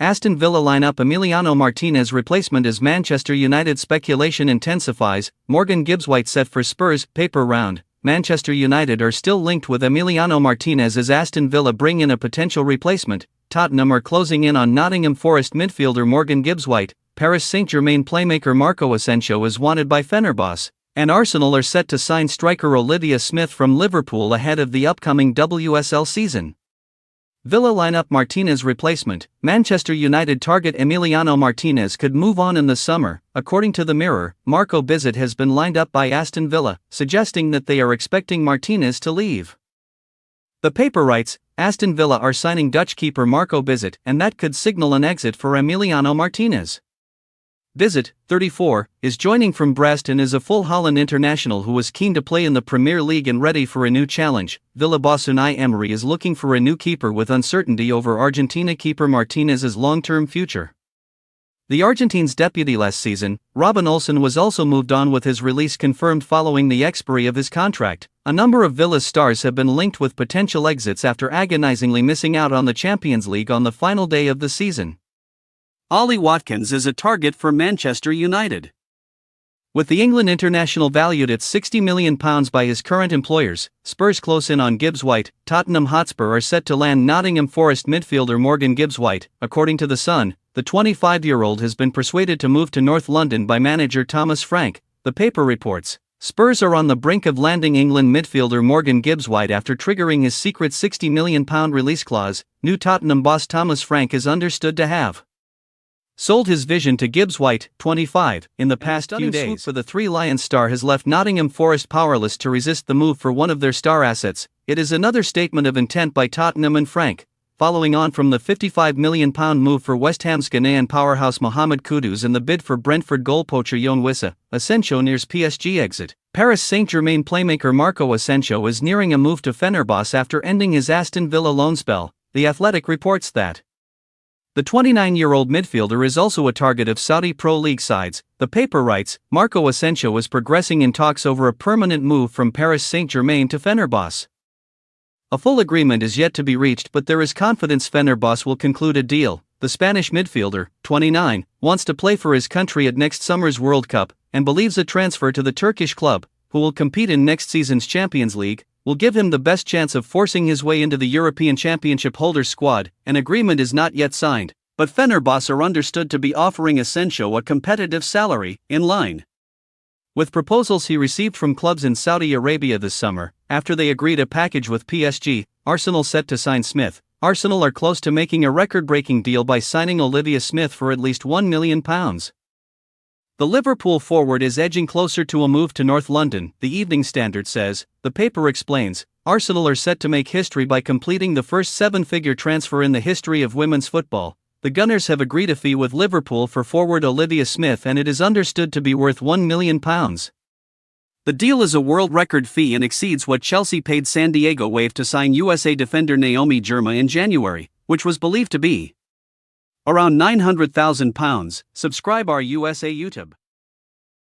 Aston Villa lineup Emiliano Martinez replacement as Manchester United speculation intensifies, Morgan Gibbs-White set for Spurs, paper round. Manchester United are still linked with Emiliano Martinez as Aston Villa bring in a potential replacement. Tottenham are closing in on Nottingham Forest midfielder Morgan Gibbs-White. Paris Saint-Germain playmaker Marco Asensio is wanted by Fenerbahce, and Arsenal are set to sign striker Olivia Smith from Liverpool ahead of the upcoming WSL season. Villa lineup Martinez replacement. Manchester United target Emiliano Martinez could move on in the summer. According to the Mirror, Marco Bizet has been lined up by Aston Villa, suggesting that they are expecting Martinez to leave. The paper writes, Aston Villa are signing Dutch keeper Marco Bizet, and that could signal an exit for Emiliano Martinez. Bizet, 34, is joining from Brest and is a full Holland international who is keen to play in the Premier League and ready for a new challenge. Villa boss Unai Emery is looking for a new keeper with uncertainty over Argentina keeper Martinez's long-term future. The Argentines' deputy last season, Robin Olsen, was also moved on with his release confirmed following the expiry of his contract. A number of Villa's stars have been linked with potential exits after agonizingly missing out on the Champions League on the final day of the season. Ollie Watkins is a target for Manchester United. With the England international valued at £60 million by his current employers, Spurs close in on Gibbs-White. Tottenham Hotspur are set to land Nottingham Forest midfielder Morgan Gibbs-White. According to The Sun, the 25-year-old has been persuaded to move to North London by manager Thomas Frank. The paper reports, Spurs are on the brink of landing England midfielder Morgan Gibbs-White after triggering his secret £60 million release clause. New Tottenham boss Thomas Frank is understood to have sold his vision to Gibbs-White, 25, in the past few days. Swoop for the Three Lions star has left Nottingham Forest powerless to resist the move for one of their star assets. It is another statement of intent by Tottenham and Frank, following on from the £55 million move for West Ham's Ghanaian powerhouse Mohamed Kudus and the bid for Brentford goal poacher Yoane Wissa. Asensio nears PSG exit. Paris Saint-Germain playmaker Marco Asensio is nearing a move to Fenerbahce after ending his Aston Villa loan spell. The Athletic reports that the 29-year-old midfielder is also a target of Saudi Pro League sides. The paper writes, Marco Asensio is progressing in talks over a permanent move from Paris Saint-Germain to Fenerbahce. A full agreement is yet to be reached, but there is confidence Fenerbahce will conclude a deal. The Spanish midfielder, 29, wants to play for his country at next summer's World Cup, and believes a transfer to the Turkish club, who will compete in next season's Champions League, will give him the best chance of forcing his way into the European Championship holders squad. An agreement is not yet signed, but Fenerbahce are understood to be offering Asensio a competitive salary, in line with proposals he received from clubs in Saudi Arabia this summer. After they agreed a package with PSG, Arsenal set to sign Smith. Arsenal are close to making a record-breaking deal by signing Olivia Smith for at least £1 million. The Liverpool forward is edging closer to a move to North London, the Evening Standard says. The paper explains, Arsenal are set to make history by completing the first seven-figure transfer in the history of women's football. The Gunners have agreed a fee with Liverpool for forward Olivia Smith, and it is understood to be worth £1 million. The deal is a world record fee and exceeds what Chelsea paid San Diego Wave to sign USA defender Naomi Girma in January, which was believed to be around £900,000. Subscribe our USA YouTube.